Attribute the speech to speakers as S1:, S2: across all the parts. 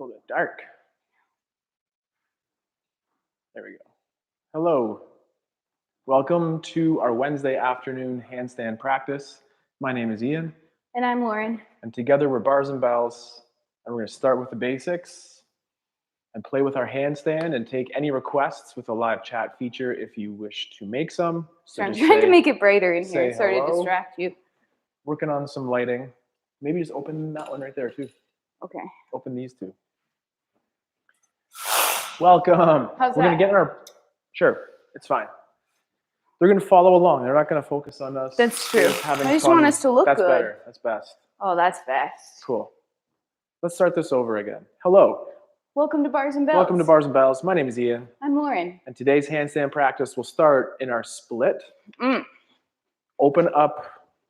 S1: a little bit dark. There we go. Hello. Welcome to our Wednesday afternoon handstand practice. My name is Ian.
S2: And I'm Lauren.
S1: And together we're Bars and Bells. And we're going to start with the basics and play with our handstand and take any requests with a live chat feature if you wish to make some.
S2: So I'm trying to make it brighter in here. Sorry
S1: hello.
S2: to distract you.
S1: Working on some lighting. Maybe just open that one right there too.
S2: Okay.
S1: Open these two. Welcome.
S2: How's
S1: We're going to get in our... Sure, it's fine. They're going to follow along. They're not going to focus on us.
S2: That's true. I just
S1: fun.
S2: want us to look
S1: That's
S2: good.
S1: Better. That's best.
S2: Oh, that's best.
S1: Cool. Let's start this over again. Hello.
S2: Welcome to Bars and Bells.
S1: Welcome to Bars and Bells. My name is Ian.
S2: I'm Lauren.
S1: And today's handstand practice will start in our split. Open up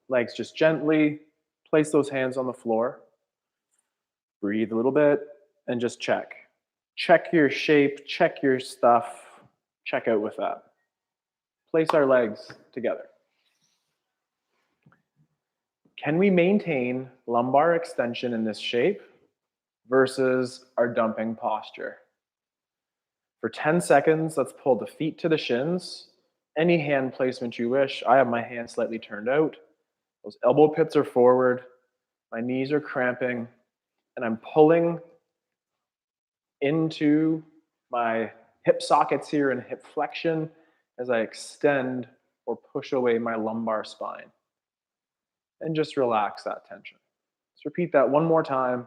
S1: legs just gently. Place those hands on the floor. Breathe a little bit and just check. Check your shape, check your stuff, check out with that. Place our legs together. Can we maintain lumbar extension in this shape versus our dumping posture? For 10 seconds, let's pull the feet to the shins. Any hand placement you wish. I have my hand slightly turned out. Those elbow pits are forward. My knees are cramping. And I'm pulling into my hip sockets here and hip flexion as I extend or push away my lumbar spine. And just relax that tension. Let's repeat that one more time.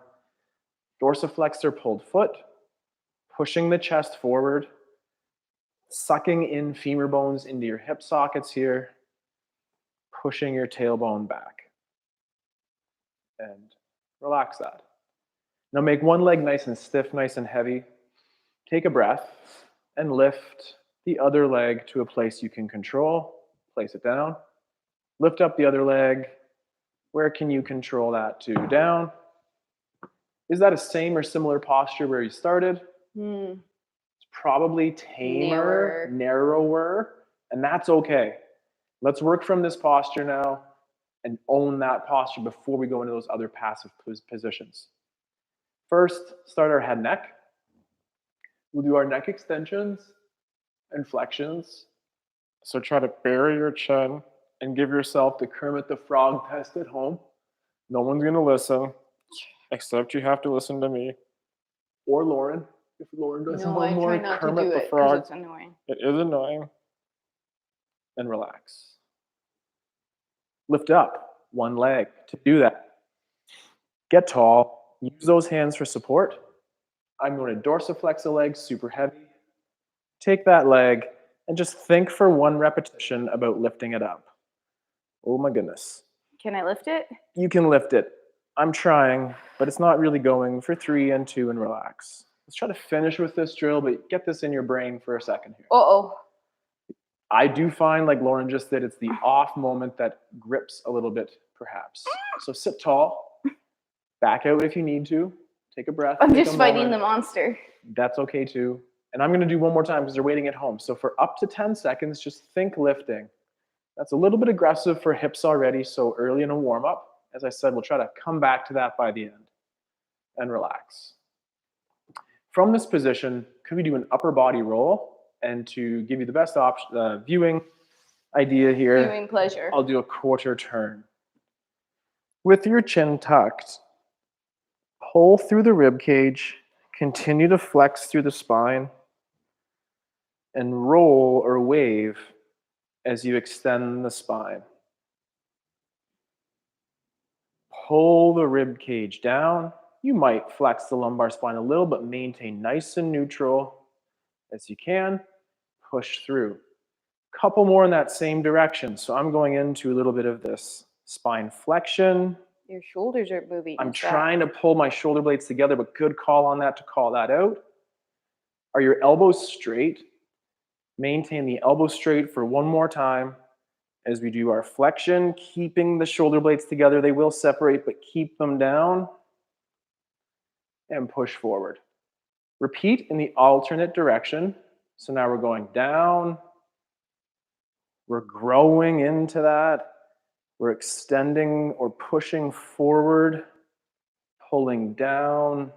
S1: Dorsiflexor pulled foot, pushing the chest forward, sucking in femur bones into your hip sockets here, pushing your tailbone back. And relax that. Now make one leg nice and stiff, nice and heavy. Take a breath and lift the other leg to a place you can control. Place it down. Lift up the other leg. Where can you control that to? Down. Is that a same or similar posture where you started? It's probably tamer, narrower, and that's okay. Let's work from this posture now and own that posture before we go into those other passive positions. First, start our head neck. We'll do our neck extensions and flexions. So try to bury your chin and give yourself the Kermit the Frog test at home. No one's going to listen, except you have to listen to me. Or Lauren. If Lauren doesn't
S2: No, I try not to do it because it's annoying.
S1: It is annoying. And relax. Lift up one leg to do that. Get tall. Use those hands for support. I'm going to dorsiflex a leg super heavy. Take that leg and just think for one repetition about lifting it up. Oh my goodness.
S2: Can I lift it?
S1: You can lift it. I'm trying, but it's not really going. For 3 and 2 and relax. Let's try to finish with this drill, but get this in your brain for a second here.
S2: Uh-oh.
S1: I do find, like Lauren just did, it's the off moment that grips a little bit, perhaps. So sit tall. Back out if you need to. Take a breath.
S2: I'm just fighting the monster.
S1: That's okay too. And I'm going to do one more time because they're waiting at home. So for up to 10 seconds, just think lifting. That's a little bit aggressive for hips already, so early in a warm-up. As I said, we'll try to come back to that by the end. And relax. From this position, could we do an upper body roll? And to give you the best option, viewing idea here,
S2: Viewing pleasure.
S1: I'll do a quarter turn. With your chin tucked, pull through the rib cage, continue to flex through the spine, and roll or wave as you extend the spine. Pull the rib cage down. You might flex the lumbar spine a little, but maintain nice and neutral as you can. Push through. Couple more in that same direction. So I'm going into a little bit of this spine flexion.
S2: Your shoulders are moving.
S1: I'm trying to pull my shoulder blades together, but good call on that to call that out. Are your elbows straight? Maintain the elbow straight for one more time as we do our flexion, keeping the shoulder blades together. They will separate, but keep them down and push forward. Repeat in the alternate direction. So now we're going down. We're growing into that. We're extending or pushing forward, pulling down,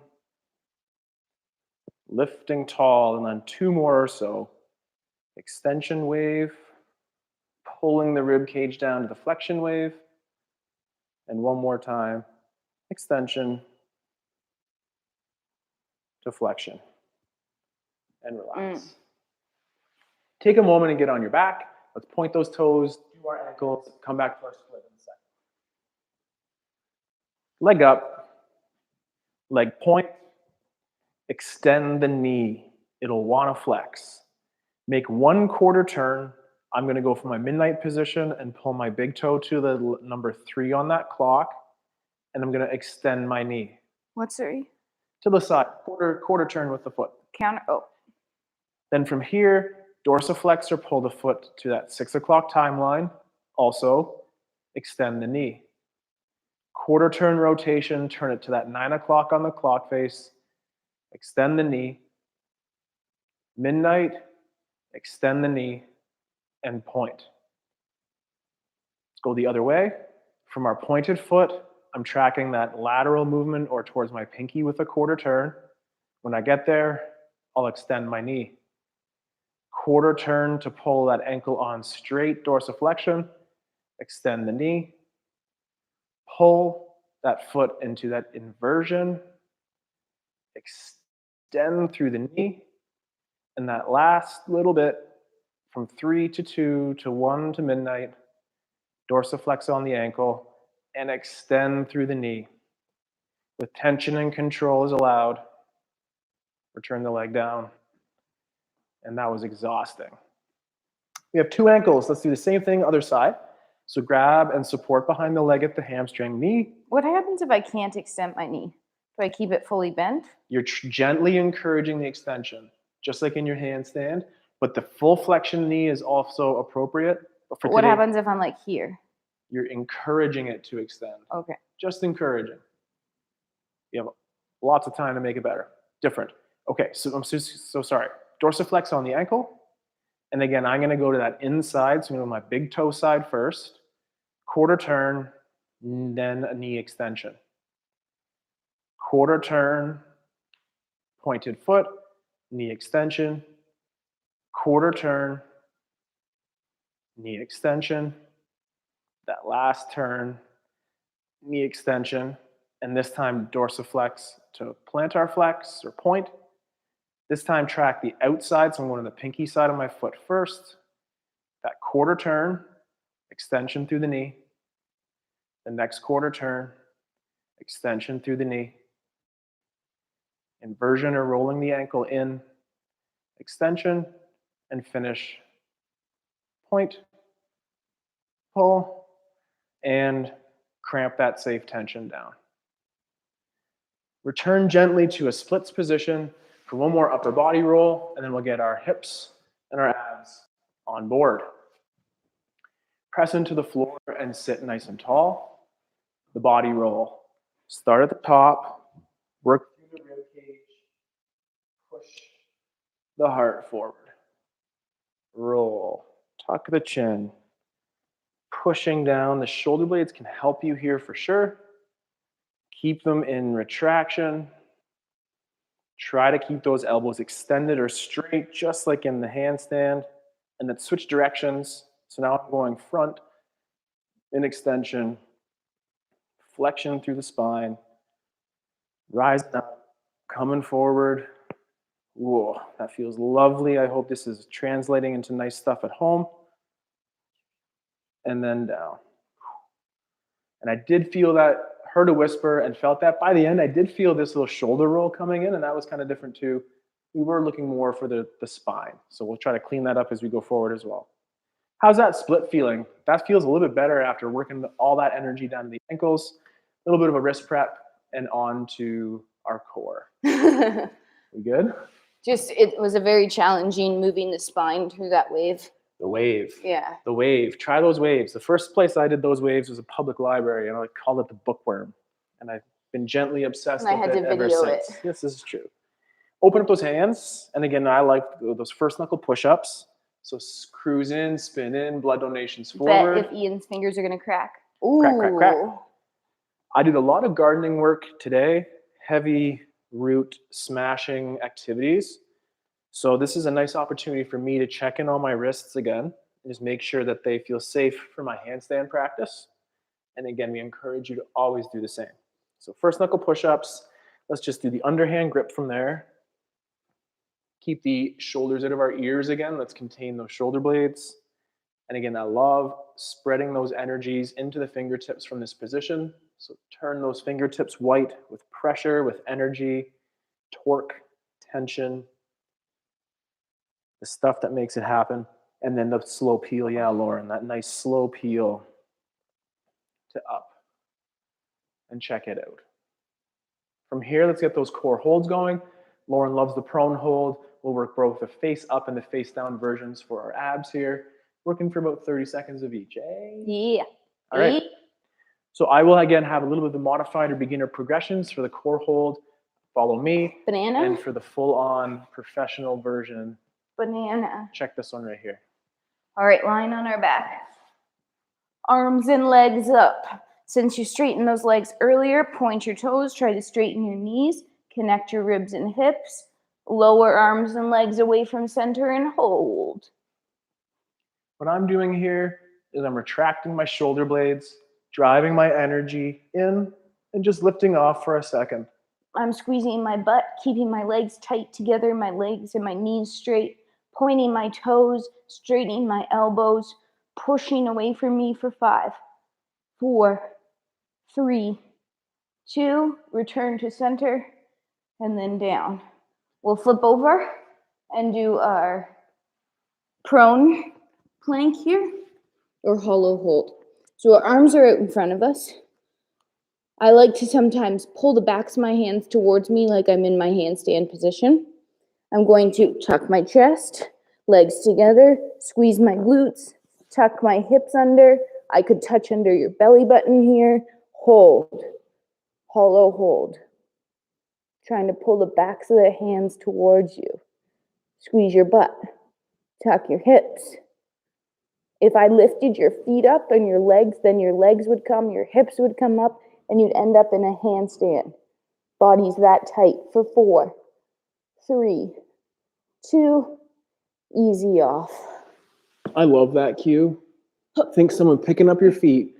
S1: lifting tall, and then 2 more or so. Extension wave, pulling the rib cage down to the flexion wave, and 1 more time, extension to flexion, and relax. Take a moment and get on your back. Let's point those toes, do our ankles, come back to our split in a second. Leg up, leg point, extend the knee. It'll want to flex. Make 1 quarter turn. I'm going to go for my midnight position and pull my big toe to the number 3 on that clock, and I'm going to extend my knee.
S2: What's 3?
S1: To the side, quarter turn with the foot.
S2: Counter, oh.
S1: Then from here, dorsiflex or pull the foot to that 6 o'clock timeline. Also, extend the knee. Quarter turn rotation, turn it to that 9 o'clock on the clock face. Extend the knee. Midnight, extend the knee, and point. Let's go the other way. From our pointed foot, I'm tracking that lateral movement or towards my pinky with a quarter turn. When I get there, I'll extend my knee. Quarter turn to pull that ankle on straight dorsiflexion. Extend the knee. Pull that foot into that inversion. Extend through the knee. And that last little bit, from 3 to 2 to 1 to midnight, dorsiflex on the ankle and extend through the knee. With tension and control is allowed. Return the leg down. And that was exhausting. We have 2 ankles. Let's do the same thing, other side. So grab and support behind the leg at the hamstring knee.
S2: What happens if I can't extend my knee? Do I keep it fully bent?
S1: You're gently encouraging the extension, just like in your handstand, but the full flexion knee is also appropriate. But for
S2: what
S1: today,
S2: happens if I'm like here?
S1: You're encouraging it to extend.
S2: Okay.
S1: Just encouraging. You have lots of time to make it better. Different. Okay, so I'm so sorry. Dorsiflex on the ankle. And again, I'm going to go to that inside, so I'm going to go my big toe side first. Quarter turn, then a knee extension. Quarter turn, pointed foot, knee extension. Quarter turn, knee extension. That last turn, knee extension. And this time dorsiflex to plantar flex or point. This time track the outside, so I'm going to the pinky side of my foot first. That quarter turn, extension through the knee. The next quarter turn, extension through the knee. Inversion or rolling the ankle in, extension, and finish. Point, pull, and cramp that safe tension down. Return gently to a splits position for 1 more upper body roll, and then we'll get our hips and our abs on board. Press into the floor and sit nice and tall. The body roll. Start at the top, work through the rib cage, push the heart forward. Roll, tuck the chin. Pushing down, the shoulder blades can help you here for sure. Keep them in retraction. Try to keep those elbows extended or straight, just like in the handstand. And then switch directions. So now I'm going front, in extension, flexion through the spine, rising up, coming forward. Whoa, that feels lovely. I hope this is translating into nice stuff at home. And then down. And I did feel that, heard a whisper and felt that. By the end, I did feel this little shoulder roll coming in, and that was kind of different too. We were looking more for the spine. So we'll try to clean that up as we go forward as well. How's that split feeling? That feels a little bit better after working all that energy down to the ankles, a little bit of a wrist prep, and on to our core. We good?
S2: It was a very challenging moving the spine through that wave.
S1: The wave.
S2: Yeah.
S1: The wave. Try those waves. The first place I did those waves was a public library, and I called it the bookworm. And I've been gently obsessed with it ever since. Yes, this is true. Open up those hands. And again, I like those first knuckle push-ups. So cruise in, spin in, blood donations forward.
S2: Bet if Ian's fingers are going to crack. Ooh.
S1: Crack, crack, crack. I did a lot of gardening work today. Heavy root smashing activities. So this is a nice opportunity for me to check in on my wrists again, and just make sure that they feel safe for my handstand practice. And again, we encourage you to always do the same. So first knuckle push-ups, let's just do the underhand grip from there. Keep the shoulders out of our ears again. Let's contain those shoulder blades. And again, I love spreading those energies into the fingertips from this position. So turn those fingertips white with pressure, with energy, torque, tension, the stuff that makes it happen. And then the slow peel. Yeah, Lauren, that nice slow peel to up. And check it out. From here, let's get those core holds going. Lauren loves the prone hold. We'll work both the face up and the face down versions for our abs here. Working for about 30 seconds of each, eh?
S2: Yeah.
S1: All right. So I will again have a little bit of the modified or beginner progressions for the core hold. Follow me.
S2: Banana.
S1: And for the full-on professional version,
S2: Banana.
S1: check this one right here.
S2: All right, lying on our back. Arms and legs up. Since you straightened those legs earlier, point your toes, try to straighten your knees, connect your ribs and hips, lower arms and legs away from center and hold.
S1: What I'm doing here is I'm retracting my shoulder blades, driving my energy in, and just lifting off for a second.
S2: I'm squeezing my butt, keeping my legs tight together, my legs and my knees straight, pointing my toes, straightening my elbows, pushing away from me for 5, 4, 3, 2, return to center, and then down. We'll flip over and do our prone plank here, or hollow hold. So our arms are out in front of us. I like to sometimes pull the backs of my hands towards me like I'm in my handstand position. I'm going to tuck my chest, legs together, squeeze my glutes, tuck my hips under. I could touch under your belly button here. Hold, hollow hold. Trying to pull the backs of the hands towards you. Squeeze your butt, tuck your hips. If I lifted your feet up and your legs, then your legs would come, your hips would come up, and you'd end up in a handstand. Body's that tight for 4, 3, 2, easy off.
S1: I love that cue. Think someone picking up your feet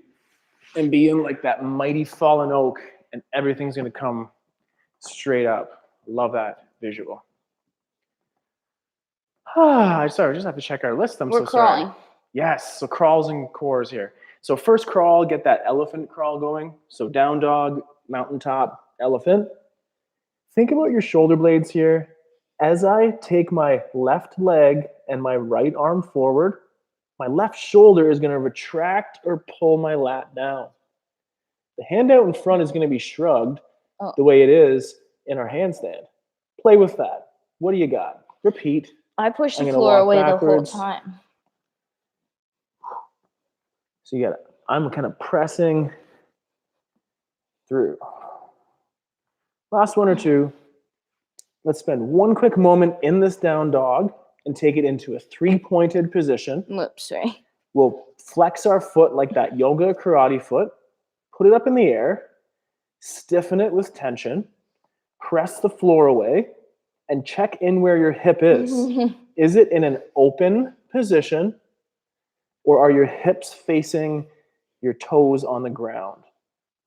S1: and being like that mighty fallen oak, and everything's going to come straight up. Love that visual. Sorry, I just have to check our list.
S2: We're crawling.
S1: Sorry. Yes, so crawls and cores here. So first crawl, get that elephant crawl going. So down dog, mountaintop, elephant. Think about your shoulder blades here. As I take my left leg and my right arm forward, my left shoulder is going to retract or pull my lat down. The hand out in front is going to be shrugged the way it is in our handstand. Play with that. What do you got? Repeat.
S2: I push the floor away
S1: backwards
S2: the whole time.
S1: So you got it. I'm kind of pressing through. Last one or two. Let's spend one quick moment in this down dog and take it into a 3-pointed position.
S2: Whoops, sorry.
S1: We'll flex our foot like that yoga karate foot. Put it up in the air. Stiffen it with tension. Press the floor away and check in where your hip is. Is it in an open position, or are your hips facing your toes on the ground?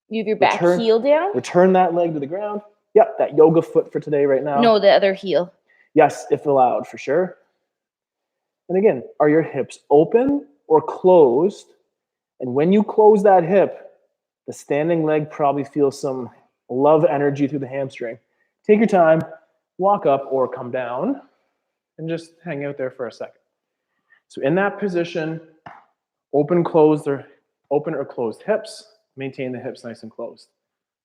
S2: You have your back heel down?
S1: Return that leg to the ground. Yep, that yoga foot for today right now.
S2: No, the other heel.
S1: Yes, if allowed, for sure. And again, are your hips open or closed? And when you close that hip, the standing leg probably feels some love energy through the hamstring. Take your time, walk up or come down, and just hang out there for a second. So in that position, open or closed hips. Maintain the hips nice and closed.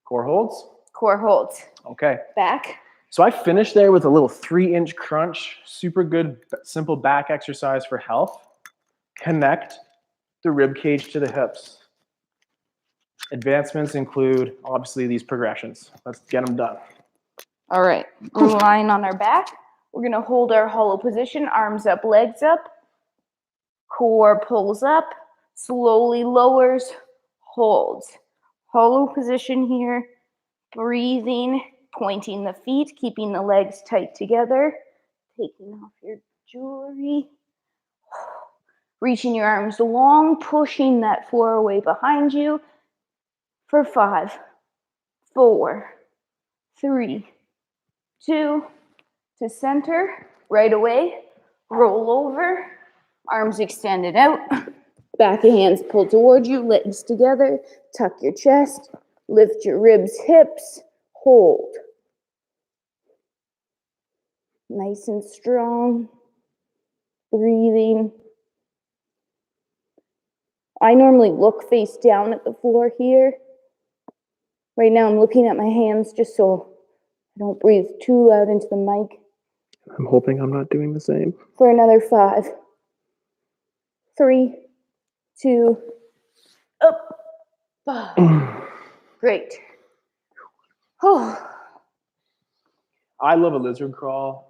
S1: Core holds.
S2: Core holds.
S1: Okay.
S2: Back.
S1: So I finished there with a little 3-inch crunch. Super good, simple back exercise for health. Connect the rib cage to the hips. Advancements include, obviously, these progressions. Let's get them done.
S2: All right. We're lying on our back. We're going to hold our hollow position, arms up, legs up. Core pulls up, slowly lowers, holds. Hollow position here, breathing, Pointing the feet, keeping the legs tight together, taking off your jewelry. Reaching your arms long, pushing that floor away behind you for 5, 4, 3, 2, to center, right away, roll over, arms extended out, back of hands pulled toward you, legs together, tuck your chest, lift your ribs, hips, hold. Nice and strong, breathing. I normally look face down at the floor here. Right now I'm looking at my hands just so I don't breathe too loud into the mic.
S1: I'm hoping I'm not doing the same.
S2: For another 5, 3, 2, up. Great. Oh.
S1: I love a lizard crawl.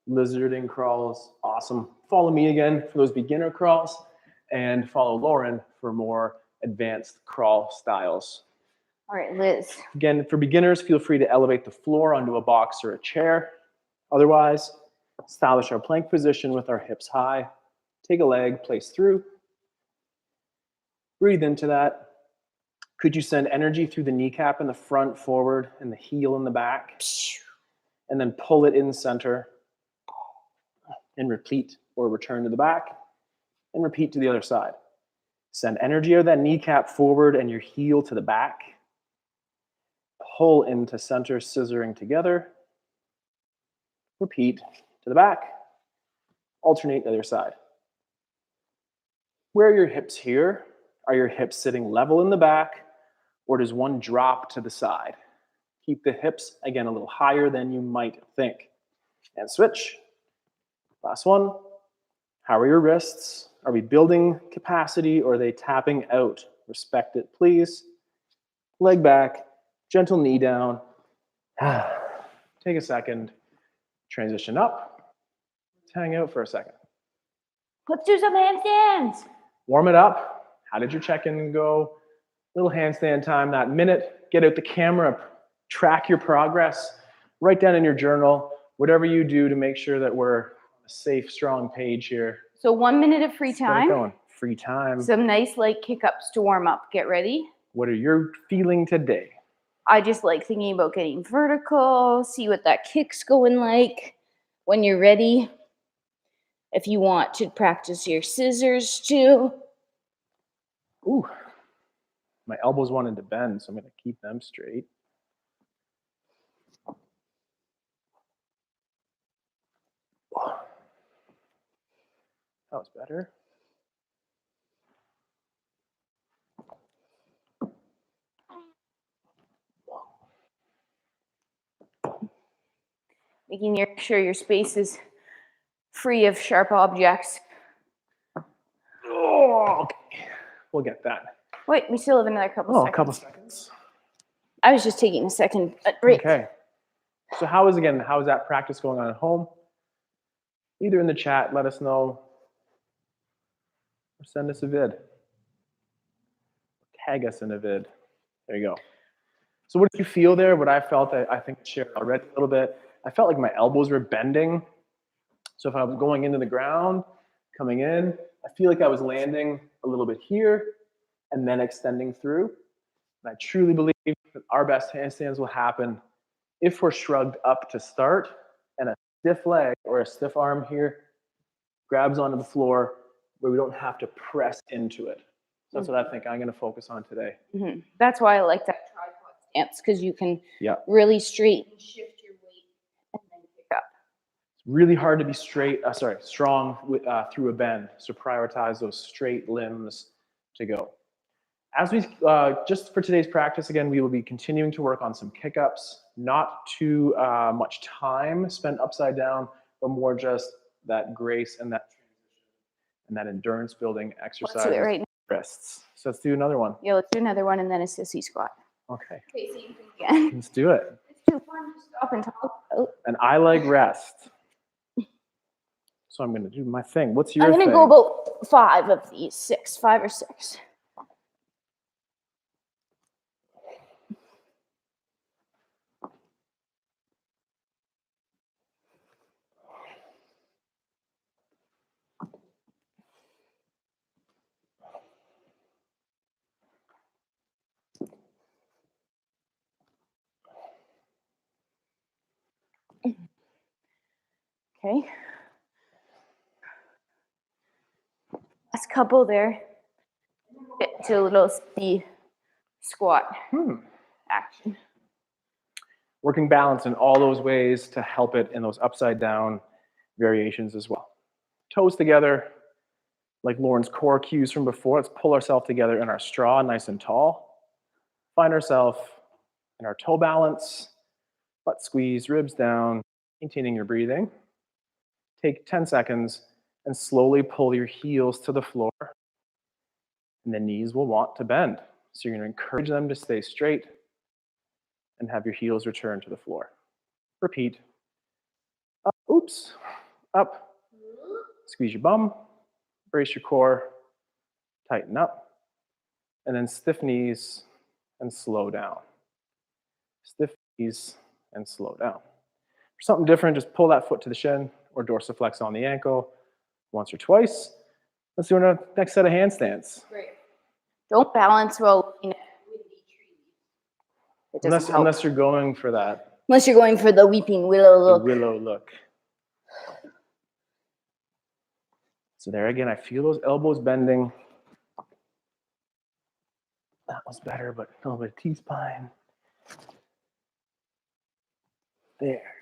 S1: Lizarding crawls, awesome. Follow me again for those beginner crawls, and follow Lauren for more advanced crawl styles.
S2: All right, Liz.
S1: Again, for beginners, feel free to elevate the floor onto a box or a chair. Otherwise, establish our plank position with our hips high. Take a leg, place through. Breathe into that. Could you send energy through the kneecap in the front, forward, and the heel in the back? And then pull it in center. And repeat, or return to the back. And repeat to the other side. Send energy out of that kneecap forward and your heel to the back. Pull into center, scissoring together. Repeat to the back. Alternate the other side. Where are your hips here? Are your hips sitting level in the back, or does one drop to the side? Keep the hips, again, a little higher than you might think. And switch. Last one. How are your wrists? Are we building capacity, or are they tapping out? Respect it, please. Leg back, gentle knee down. Take a second. Transition up. Let's hang out for a second.
S2: Let's do some handstands.
S1: Warm it up. How did your check-in go? Little handstand time, that minute. Get out the camera, track your progress. Write down in your journal whatever you do to make sure that we're on a safe, strong page here.
S2: So 1 minute of free time.
S1: Get it going. Free time.
S2: Some nice light kick-ups to warm up. Get ready.
S1: What are you feeling today?
S2: I just like thinking about getting vertical, see what that kick's going like. When you're ready, if you want to practice your scissors too.
S1: Ooh, my elbows wanted to bend, so I'm going to keep them straight. That was better.
S2: Making sure your space is free of sharp objects.
S1: Oh, okay. We'll get that.
S2: Wait, we still have another couple seconds.
S1: A couple seconds.
S2: I was just taking a second break.
S1: Okay. So how is that practice going on at home? Either in the chat, let us know, or send us a vid. Tag us in a vid. There you go. So what did you feel there? What I felt, I think I shared already a little bit. I felt like my elbows were bending. So if I was going into the ground, coming in, I feel like I was landing a little bit here and then extending through. And I truly believe that our best handstands will happen if we're shrugged up to start and a stiff leg or a stiff arm here grabs onto the floor where we don't have to press into it. So that's what I think I'm going to focus on today.
S2: Mm-hmm. That's why I like that tripod stance, because you can really straighten, shift your weight, and then pick up.
S1: It's really hard to be strong through a bend. So prioritize those straight limbs to go. As we, just for today's practice, again, we will be continuing to work on some kick-ups, not too much time spent upside down, but more just that grace and that transition and that endurance building exercise.
S2: Let's do it right now.
S1: Wrists. So let's do another one.
S2: Yeah, let's do another one and then a sissy squat.
S1: Okay.
S2: Okay, same thing again.
S1: Let's do it.
S2: It's too fun to stop and talk about.
S1: And I like rest. So I'm going to do my thing. What's your thing?
S2: I'm going to go about 5 of these, 5 or 6. Okay. Last couple there. Get to a little speed squat action.
S1: Working balance in all those ways to help it in those upside down variations as well. Toes together, like Lauren's core cues from before. Let's pull ourselves together in our straw, nice and tall. Find ourselves in our toe balance, butt squeeze, ribs down, maintaining your breathing. Take 10 seconds and slowly pull your heels to the floor. And the knees will want to bend. So you're going to encourage them to stay straight and have your heels return to the floor. Repeat. Up, oops, up. Squeeze your bum, brace your core, tighten up, and then stiff knees and slow down. Stiff knees and slow down. For something different, just pull that foot to the shin or dorsiflex on the ankle once or twice. Let's do our next set of handstands.
S2: Great. Don't balance while looking at it doesn't help.
S1: Unless you're going for that.
S2: Unless you're going for the weeping willow look.
S1: The willow look. So there again, I feel those elbows bending. That was better, but a little bit of T-spine. There.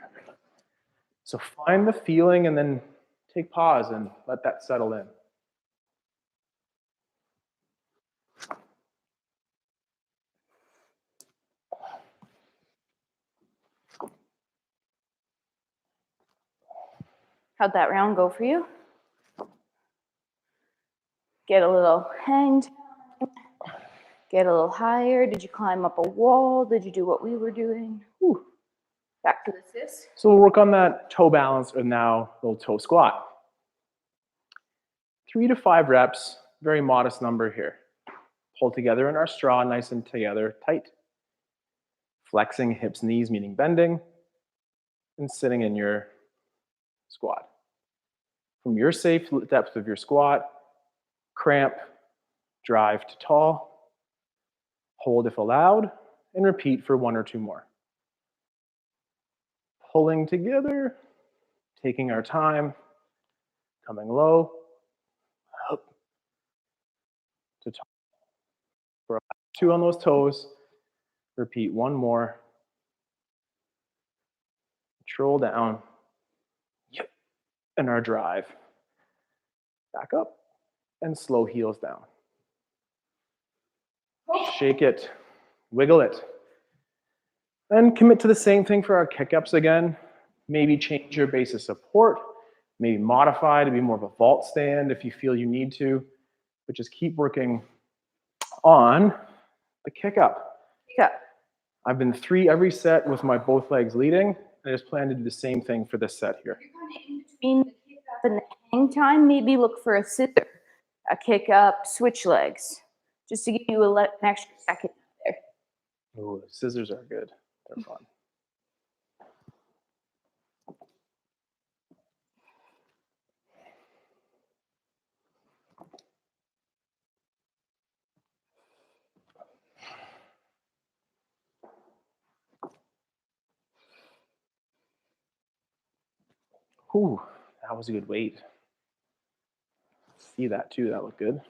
S1: So find the feeling and then take pause and let that settle in.
S2: How'd that round go for you? Get a little hang time. Get a little higher. Did you climb up a wall? Did you do what we were doing? Whew. Back to the sis.
S1: So we'll work on that toe balance and now little toe squat. 3 to 5 reps, very modest number here. Pull together in our straw, nice and together, tight. Flexing hips, knees, meaning bending, and sitting in your squat. From your safe depth of your squat, cramp, drive to tall, hold if allowed, and repeat for 1 or 2 more. Pulling together, taking our time, coming low, up to top. For 2 on those toes, repeat 1 more. Control down, and our drive. Back up, and slow heels down. Shake it, wiggle it. Then commit to the same thing for our kick-ups again. Maybe change your base of support. Maybe modify to be more of a vault stand if you feel you need to. But just keep working on the kick-up.
S2: Yeah.
S1: I've been 3 every set with my both legs leading. I just plan to do the same thing for this set here.
S2: You're kind of in between the kick up and the hang time. Maybe look for a scissor, a kick up, switch legs, just to give you an extra second there.
S1: Oh, scissors are good. They're fun. Ooh, that was a good weight. See that too, that looked good.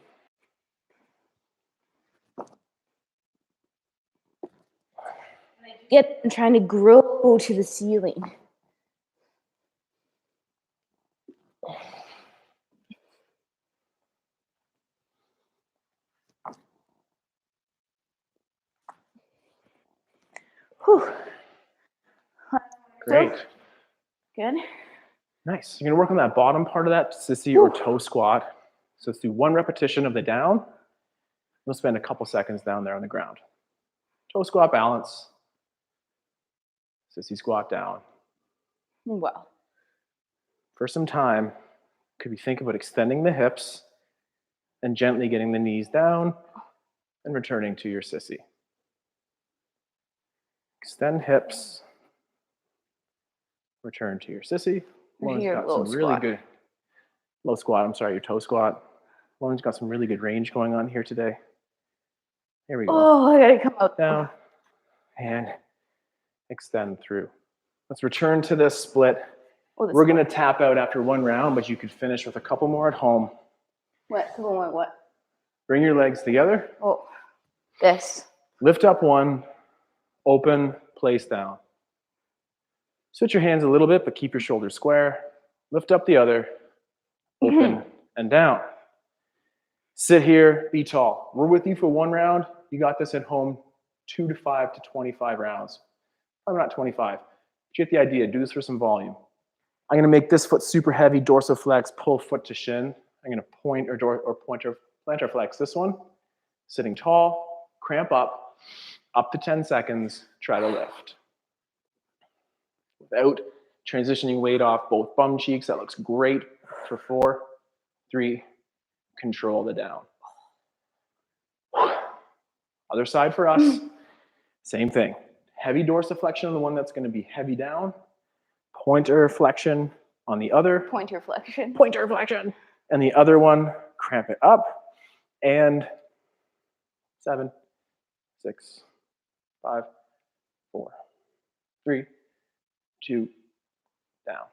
S2: Get them trying to grow to the ceiling. Whew.
S1: Great.
S2: Good.
S1: Nice. You're gonna work on that bottom part of that sissy or toe squat. So let's do 1 repetition of the down. We'll spend a couple seconds down there on the ground. Toe squat balance. Sissy squat down.
S2: Well.
S1: For some time, could we think about extending the hips and gently getting the knees down and returning to your sissy. Extend hips. Return to your sissy. Lauren's got some really good low squat. I'm sorry, your toe squat. Lauren's got some really good range going on here today. Here we go.
S2: Oh, I gotta come up.
S1: Down and extend through. Let's return to this split
S2: Oh,
S1: We're going to tap out after one round, but you could finish with a couple more at home.
S2: What?
S1: Bring your legs together.
S2: Oh, this.
S1: Lift up one, open, place down. Switch your hands a little bit, but keep your shoulders square. Lift up the other, open and down. Sit here, be tall. We're with you for one round. You got this at home, 2 to 5 to 25 rounds. Probably not 25. But you get the idea. Do this for some volume. I'm going to make this foot super heavy, dorsiflex, pull foot to shin. I'm going to point or plantar flex this one. Sitting tall, cramp up to 10 seconds, try to lift. Without transitioning weight off both bum cheeks, that looks great for 4, 3, control the down. Other side for us, same thing. Heavy dorsiflexion on the one that's going to be heavy down. Pointer flexion on the other.
S2: Pointer flexion.
S1: Pointer flexion. And the other one, cramp it up. And 7, 6, 5, 4, 3, 2, down.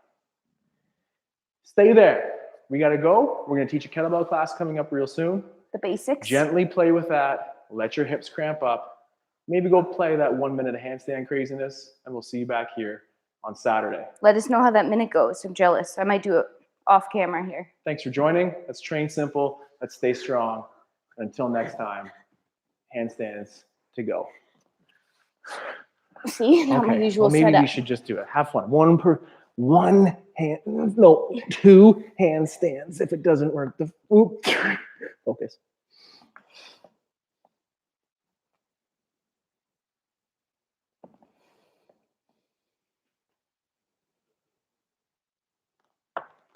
S1: Stay there. We got to go. We're going to teach a kettlebell class coming up real soon.
S2: The basics.
S1: Gently play with that. Let your hips cramp up. Maybe go play that 1 minute of handstand craziness, and we'll see you back here on Saturday.
S2: Let us know how that minute goes. I'm jealous. I might do it off camera here.
S1: Thanks for joining. Let's train simple. Let's stay strong. Until next time, handstands to go.
S2: See, not my usual
S1: maybe
S2: setup.
S1: we should just do it. Have fun. 2 handstands. If it doesn't work, focus.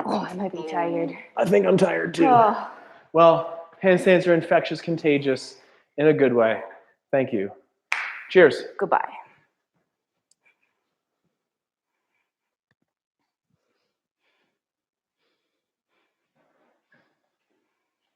S2: Oh, I might be tired.
S1: I think I'm tired too.
S2: Oh.
S1: Well, handstands are infectious, contagious in a good way. Thank you. Cheers.
S2: Goodbye.